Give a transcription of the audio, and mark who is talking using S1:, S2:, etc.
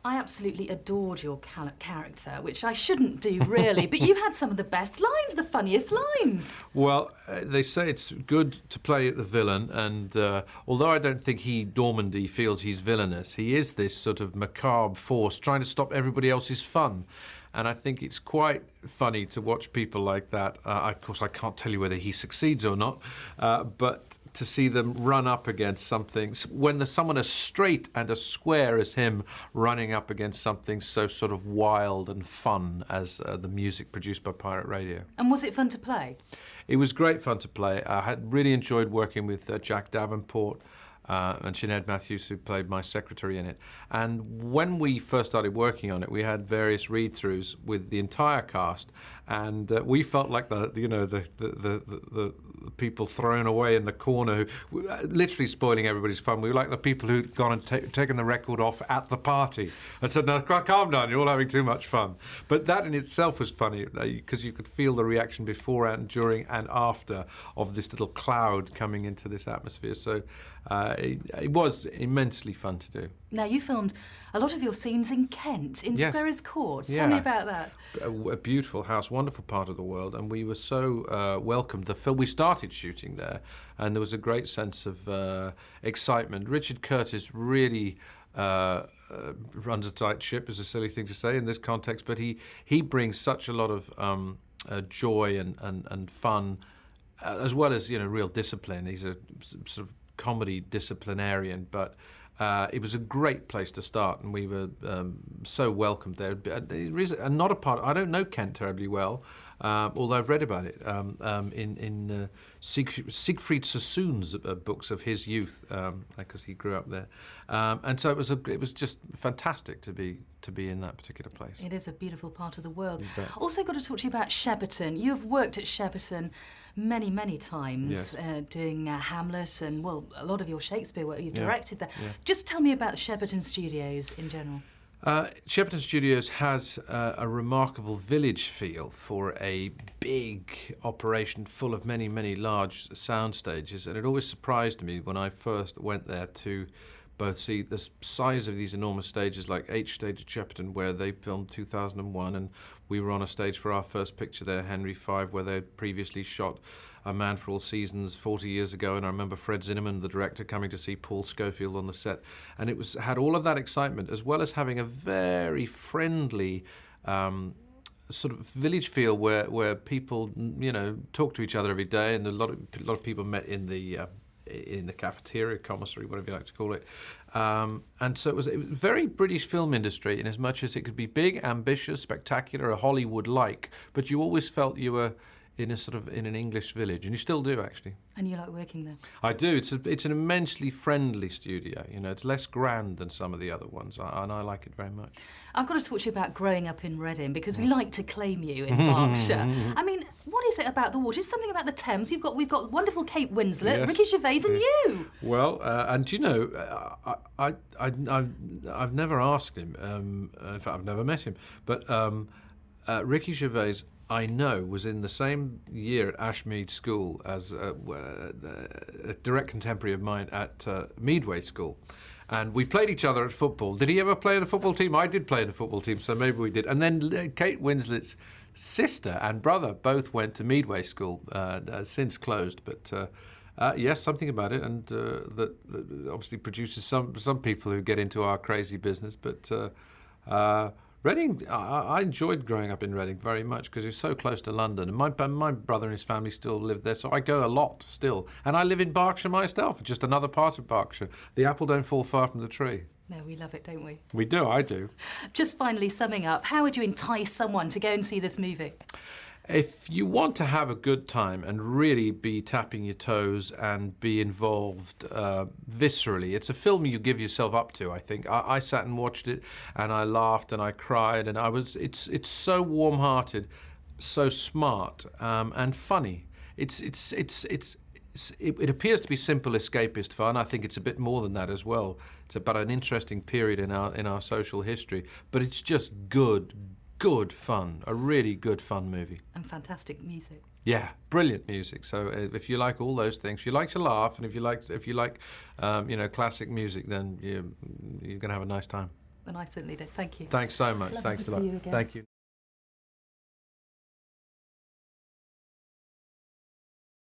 S1: I absolutely adored your character, which I shouldn't do, really, but you had some of the best lines, the funniest lines.
S2: Well, they say it's good to play the villain, and although I don't think Normandy feels he's villainous, he is this sort of macabre force trying to stop everybody else's fun. And I think it's quite funny to watch people like that. Of course, I can't tell you whether he succeeds or not, but to see them run up against something, when there's someone as straight and as square as him running up against something so sort of wild and fun as the music produced by Pirate Radio.
S1: And was it fun to play?
S2: It was great fun to play. I had really enjoyed working with Jack Davenport and Sinead Matthews, who played my secretary in it. And when we first started working on it, we had various read-throughs with the entire cast, and we felt like the people thrown away in the corner, who literally spoiling everybody's fun. We were like the people who'd gone and taken the record off at the party and said, "No, calm down, you're all having too much fun." But that in itself was funny, because you could feel the reaction before and during and after of this little cloud coming into this atmosphere. So it was immensely fun to do.
S1: Now, you filmed a lot of your scenes in Kent, in
S2: Yes.
S1: Squires Court.
S2: Yeah.
S1: Tell me about that.
S2: A beautiful house, wonderful part of the world, and we were so welcomed. We started shooting there, and there was a great sense of excitement. Richard Curtis really runs a tight ship, is a silly thing to say in this context, but he brings such a lot of joy and fun, as well as real discipline. He's a sort of comedy disciplinarian, but it was a great place to start, and we were so welcomed there. I don't know Kent terribly well, although I've read about it in Siegfried Sassoon's books of his youth, because he grew up there, and so it was just fantastic to be in that particular place.
S1: It is a beautiful part of the world. Also got to talk to you about Shepperton. You have worked at Shepperton many, many times,
S2: Yes.
S1: doing Hamlet and, well, a lot of your Shakespeare work you've
S2: Yeah.
S1: directed there.
S2: Yeah.
S1: Just tell me about Shepperton Studios in general.
S2: Shepperton Studios has a remarkable village feel for a big operation full of many, many large sound stages, and it always surprised me when I first went there to both see the size of these enormous stages, like H Stage at Shepperton, where they filmed 2001, and we were on a stage for our first picture there, Henry V, where they had previously shot A Man for All Seasons 40 years ago, and I remember Fred Zinnemann, the director, coming to see Paul Schofield on the set, and it had all of that excitement, as well as having a very friendly sort of village feel where people talk to each other every day, and a lot of people met in the cafeteria, commissary, whatever you like to call it. And so it was a very British film industry, in as much as it could be big, ambitious, spectacular, a Hollywood-like, but you always felt you were in an English village, and you still do, actually.
S1: And you like working there?
S2: I do. It's an immensely friendly studio. It's less grand than some of the other ones, and I like it very much.
S1: I've got to talk to you about growing up in Reading, because we like to claim you in Berkshire. I mean, what is it about the water? Is something about the Thames? We've got wonderful Kate Winslet,
S2: Yes.
S1: Ricky Gervais, and you.
S2: Well, and I've never asked him. In fact, I've never met him. But Ricky Gervais, I know, was in the same year at Ashmead School as a direct contemporary of mine at Meadway School. And we played each other at football. Did he ever play in the football team? I did play in the football team, so maybe we did. And then Kate Winslet's sister and brother both went to Meadway School, since closed. But yes, something about it, and that obviously produces some people who get into our crazy business. But Reading, I enjoyed growing up in Reading very much because it's so close to London. And my brother and his family still live there, so I go a lot still. And I live in Berkshire myself, just another part of Berkshire. The apple don't fall far from the tree.
S1: No, we love it, don't we?
S2: We do, I do.
S1: Just finally summing up, how would you entice someone to go and see this movie?
S2: If you want to have a good time and really be tapping your toes and be involved viscerally, it's a film you give yourself up to, I think. I sat and watched it, and I laughed and I cried, and it's so warm-hearted, so smart, and funny. It appears to be simple escapist fun. I think it's a bit more than that as well. It's about an interesting period in our social history, but it's just good fun, a really good fun movie. And fantastic music. Yeah, brilliant music. So if you like all those things, if you like to laugh, and if you like classic music, then you're going to have a nice time.
S1: And I certainly did. Thank you.
S2: Thanks so much.
S1: Lovely
S2: Thanks
S1: to
S2: a lot.
S1: see you again.
S2: Thank you.